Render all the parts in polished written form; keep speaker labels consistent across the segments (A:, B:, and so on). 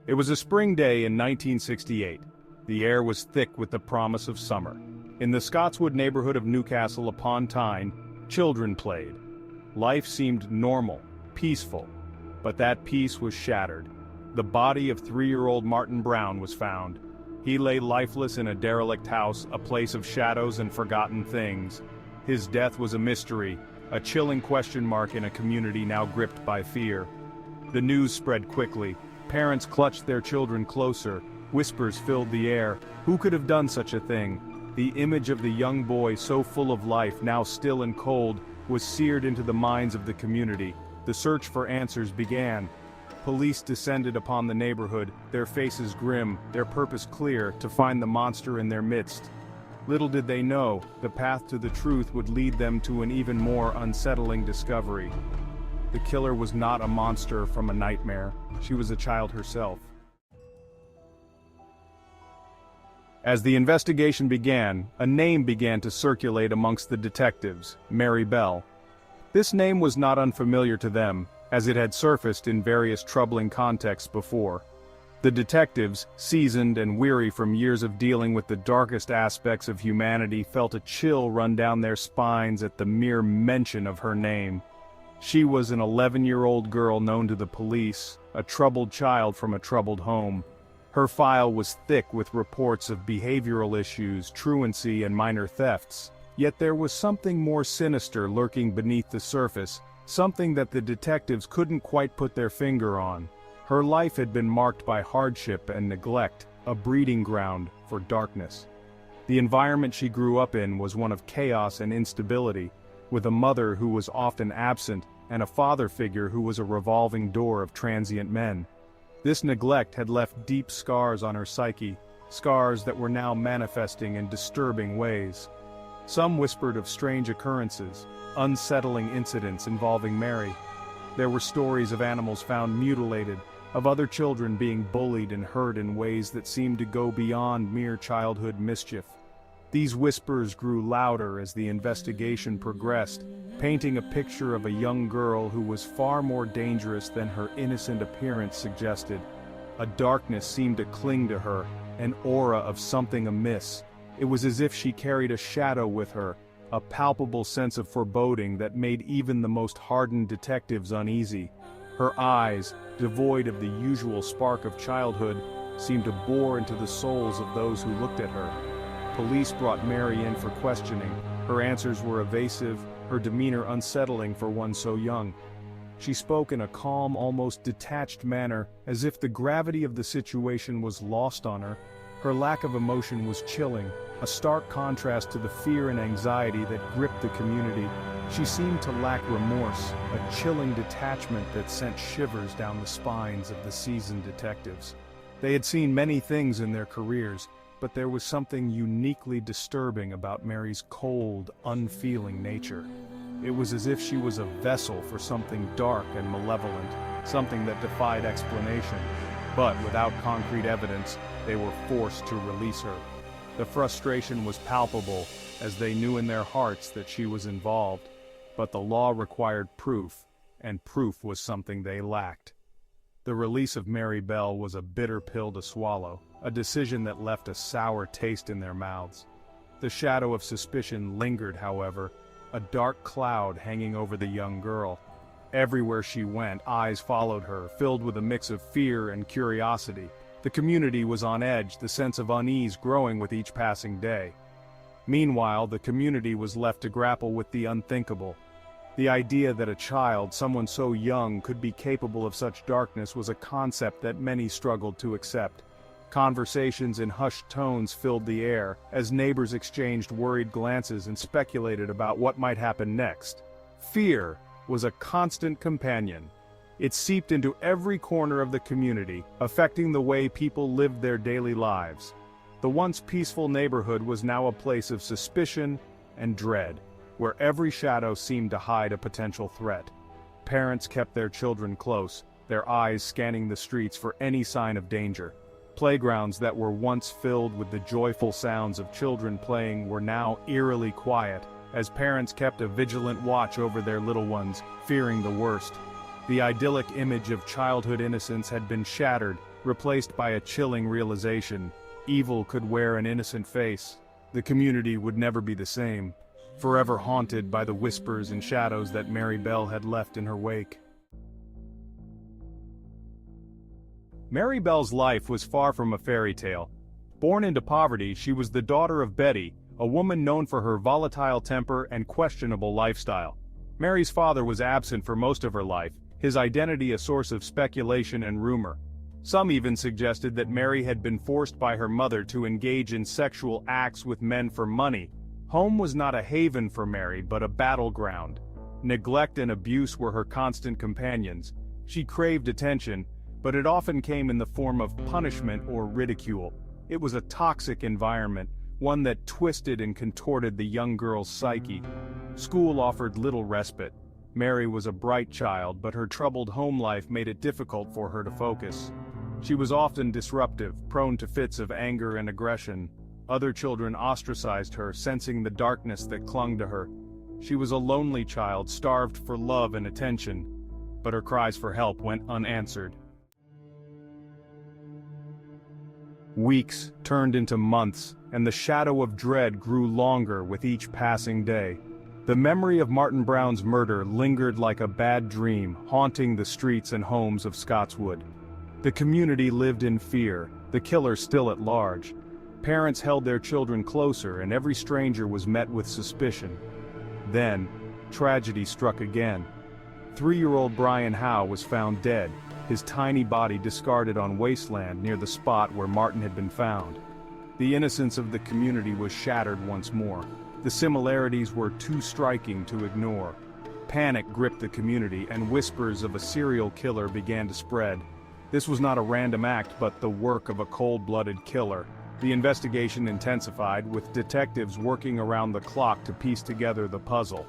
A: It was a spring day in 1968. The air was thick with the promise of summer. In the Scotswood neighborhood of Newcastle upon Tyne, children played. Life seemed normal, peaceful. But that peace was shattered. The body of 3-year-old Martin Brown was found. He lay lifeless in a derelict house, a place of shadows and forgotten things. His death was a mystery, a chilling question mark in a community now gripped by fear. The news spread quickly. Parents clutched their children closer. Whispers filled the air. Who could have done such a thing? The image of the young boy, so full of life, now still and cold, was seared into the minds of the community. The search for answers began. Police descended upon the neighborhood, their faces grim, their purpose clear, to find the monster in their midst. Little did they know, the path to the truth would lead them to an even more unsettling discovery. The killer was not a monster from a nightmare. She was a child herself. As the investigation began, a name began to circulate amongst the detectives: Mary Bell. This name was not unfamiliar to them, as it had surfaced in various troubling contexts before. The detectives, seasoned and weary from years of dealing with the darkest aspects of humanity, felt a chill run down their spines at the mere mention of her name. She was an 11-year-old girl known to the police, a troubled child from a troubled home. Her file was thick with reports of behavioral issues, truancy, and minor thefts. Yet there was something more sinister lurking beneath the surface, something that the detectives couldn't quite put their finger on. Her life had been marked by hardship and neglect, a breeding ground for darkness. The environment she grew up in was one of chaos and instability, with a mother who was often absent and a father figure who was a revolving door of transient men. This neglect had left deep scars on her psyche, scars that were now manifesting in disturbing ways. Some whispered of strange occurrences, unsettling incidents involving Mary. There were stories of animals found mutilated, of other children being bullied and hurt in ways that seemed to go beyond mere childhood mischief. These whispers grew louder as the investigation progressed, painting a picture of a young girl who was far more dangerous than her innocent appearance suggested. A darkness seemed to cling to her, an aura of something amiss. It was as if she carried a shadow with her, a palpable sense of foreboding that made even the most hardened detectives uneasy. Her eyes, devoid of the usual spark of childhood, seemed to bore into the souls of those who looked at her. Police brought Mary in for questioning. Her answers were evasive, her demeanor unsettling for one so young. She spoke in a calm, almost detached manner, as if the gravity of the situation was lost on her. Her lack of emotion was chilling, a stark contrast to the fear and anxiety that gripped the community. She seemed to lack remorse, a chilling detachment that sent shivers down the spines of the seasoned detectives. They had seen many things in their careers, but there was something uniquely disturbing about Mary's cold, unfeeling nature. It was as if she was a vessel for something dark and malevolent, something that defied explanation. But without concrete evidence, they were forced to release her. The frustration was palpable, as they knew in their hearts that she was involved. But the law required proof, and proof was something they lacked. The release of Mary Bell was a bitter pill to swallow, a decision that left a sour taste in their mouths. The shadow of suspicion lingered, however, a dark cloud hanging over the young girl. Everywhere she went, eyes followed her, filled with a mix of fear and curiosity. The community was on edge, the sense of unease growing with each passing day. Meanwhile, the community was left to grapple with the unthinkable. The idea that a child, someone so young, could be capable of such darkness was a concept that many struggled to accept. Conversations in hushed tones filled the air, as neighbors exchanged worried glances and speculated about what might happen next. Fear was a constant companion. It seeped into every corner of the community, affecting the way people lived their daily lives. The once peaceful neighborhood was now a place of suspicion and dread, where every shadow seemed to hide a potential threat. Parents kept their children close, their eyes scanning the streets for any sign of danger. Playgrounds that were once filled with the joyful sounds of children playing were now eerily quiet, as parents kept a vigilant watch over their little ones, fearing the worst. The idyllic image of childhood innocence had been shattered, replaced by a chilling realization: evil could wear an innocent face. The community would never be the same, forever haunted by the whispers and shadows that Mary Bell had left in her wake. Mary Bell's life was far from a fairy tale. Born into poverty, she was the daughter of Betty, a woman known for her volatile temper and questionable lifestyle. Mary's father was absent for most of her life, his identity a source of speculation and rumor. Some even suggested that Mary had been forced by her mother to engage in sexual acts with men for money. Home was not a haven for Mary, but a battleground. Neglect and abuse were her constant companions. She craved attention, but it often came in the form of punishment or ridicule. It was a toxic environment, one that twisted and contorted the young girl's psyche. School offered little respite. Mary was a bright child, but her troubled home life made it difficult for her to focus. She was often disruptive, prone to fits of anger and aggression. Other children ostracized her, sensing the darkness that clung to her. She was a lonely child, starved for love and attention, but her cries for help went unanswered. Weeks turned into months, and the shadow of dread grew longer with each passing day. The memory of Martin Brown's murder lingered like a bad dream, haunting the streets and homes of Scotswood. The community lived in fear, the killer still at large. Parents held their children closer, and every stranger was met with suspicion. Then, tragedy struck again. 3-year-old Brian Howe was found dead, his tiny body discarded on wasteland near the spot where Martin had been found. The innocence of the community was shattered once more. The similarities were too striking to ignore. Panic gripped the community, and whispers of a serial killer began to spread. This was not a random act, but the work of a cold-blooded killer. The investigation intensified, with detectives working around the clock to piece together the puzzle.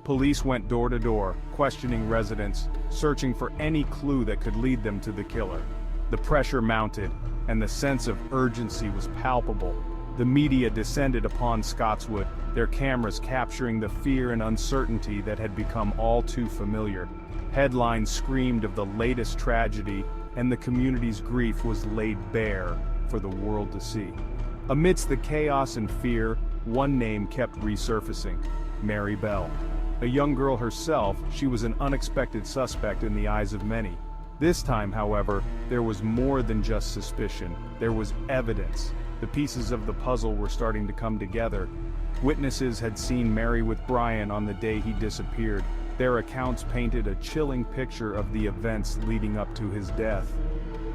A: Police went door to door, questioning residents, searching for any clue that could lead them to the killer. The pressure mounted, and the sense of urgency was palpable. The media descended upon Scotswood, their cameras capturing the fear and uncertainty that had become all too familiar. Headlines screamed of the latest tragedy, and the community's grief was laid bare for the world to see. Amidst the chaos and fear, one name kept resurfacing: Mary Bell. A young girl herself, she was an unexpected suspect in the eyes of many. This time, however, there was more than just suspicion. There was evidence. The pieces of the puzzle were starting to come together. Witnesses had seen Mary with Brian on the day he disappeared. Their accounts painted a chilling picture of the events leading up to his death.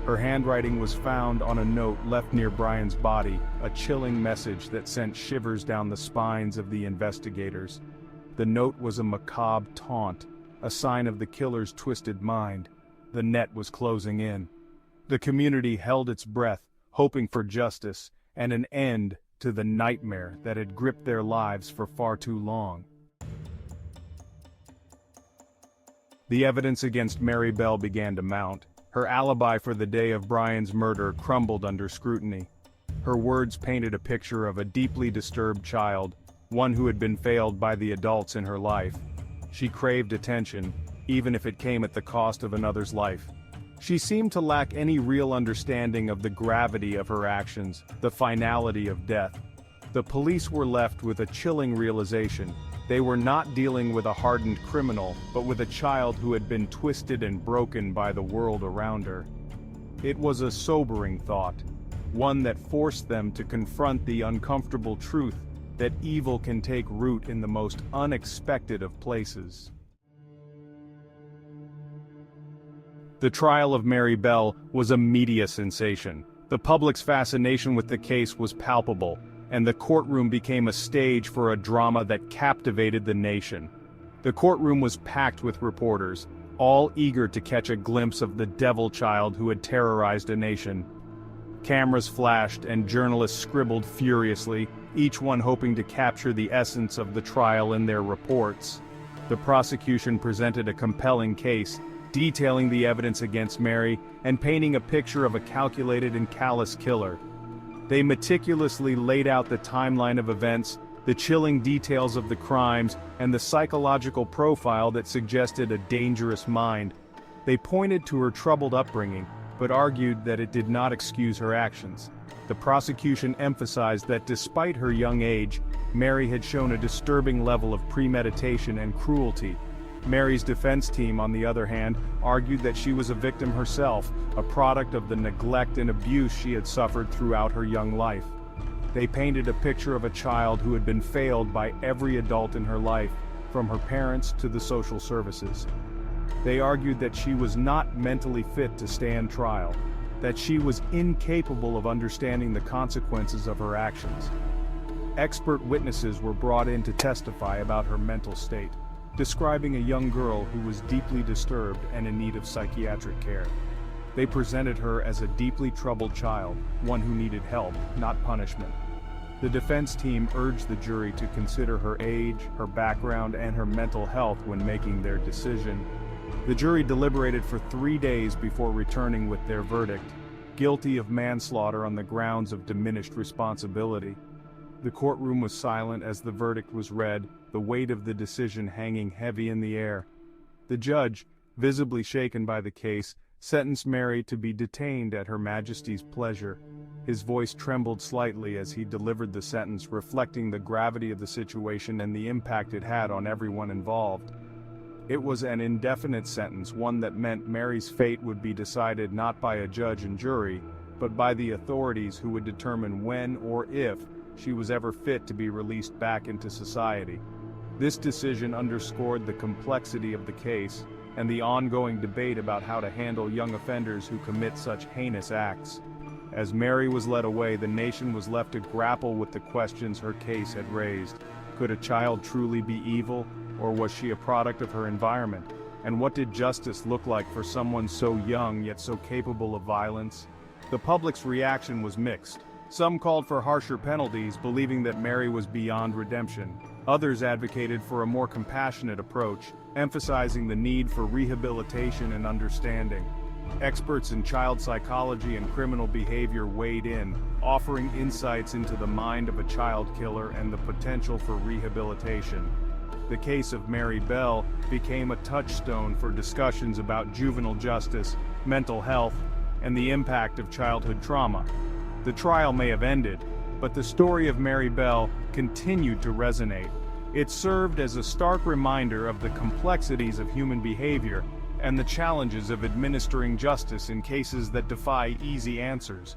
A: Her handwriting was found on a note left near Brian's body, a chilling message that sent shivers down the spines of the investigators. The note was a macabre taunt, a sign of the killer's twisted mind. The net was closing in. The community held its breath, hoping for justice and an end to the nightmare that had gripped their lives for far too long. The evidence against Mary Bell began to mount. Her alibi for the day of Brian's murder crumbled under scrutiny. Her words painted a picture of a deeply disturbed child, one who had been failed by the adults in her life. She craved attention, even if it came at the cost of another's life. She seemed to lack any real understanding of the gravity of her actions, the finality of death. The police were left with a chilling realization. They were not dealing with a hardened criminal, but with a child who had been twisted and broken by the world around her. It was a sobering thought, one that forced them to confront the uncomfortable truth that evil can take root in the most unexpected of places. The trial of Mary Bell was a media sensation. The public's fascination with the case was palpable, and the courtroom became a stage for a drama that captivated the nation. The courtroom was packed with reporters, all eager to catch a glimpse of the devil child who had terrorized a nation. Cameras flashed and journalists scribbled furiously, each one hoping to capture the essence of the trial in their reports. The prosecution presented a compelling case, detailing the evidence against Mary and painting a picture of a calculated and callous killer. They meticulously laid out the timeline of events, the chilling details of the crimes, and the psychological profile that suggested a dangerous mind. They pointed to her troubled upbringing, but argued that it did not excuse her actions. The prosecution emphasized that despite her young age, Mary had shown a disturbing level of premeditation and cruelty. Mary's defense team, on the other hand, argued that she was a victim herself, a product of the neglect and abuse she had suffered throughout her young life. They painted a picture of a child who had been failed by every adult in her life, from her parents to the social services. They argued that she was not mentally fit to stand trial, that she was incapable of understanding the consequences of her actions. Expert witnesses were brought in to testify about her mental state, describing a young girl who was deeply disturbed and in need of psychiatric care. They presented her as a deeply troubled child, one who needed help, not punishment. The defense team urged the jury to consider her age, her background, and her mental health when making their decision. The jury deliberated for 3 days before returning with their verdict: guilty of manslaughter on the grounds of diminished responsibility. The courtroom was silent as the verdict was read, the weight of the decision hanging heavy in the air. The judge, visibly shaken by the case, sentenced Mary to be detained at Her Majesty's pleasure. His voice trembled slightly as he delivered the sentence, reflecting the gravity of the situation and the impact it had on everyone involved. It was an indefinite sentence, one that meant Mary's fate would be decided not by a judge and jury, but by the authorities who would determine when or if she was ever fit to be released back into society. This decision underscored the complexity of the case and the ongoing debate about how to handle young offenders who commit such heinous acts. As Mary was led away, the nation was left to grapple with the questions her case had raised. Could a child truly be evil, or was she a product of her environment? And what did justice look like for someone so young yet so capable of violence? The public's reaction was mixed. Some called for harsher penalties, believing that Mary was beyond redemption. Others advocated for a more compassionate approach, emphasizing the need for rehabilitation and understanding. Experts in child psychology and criminal behavior weighed in, offering insights into the mind of a child killer and the potential for rehabilitation. The case of Mary Bell became a touchstone for discussions about juvenile justice, mental health, and the impact of childhood trauma. The trial may have ended, but the story of Mary Bell continued to resonate. It served as a stark reminder of the complexities of human behavior and the challenges of administering justice in cases that defy easy answers.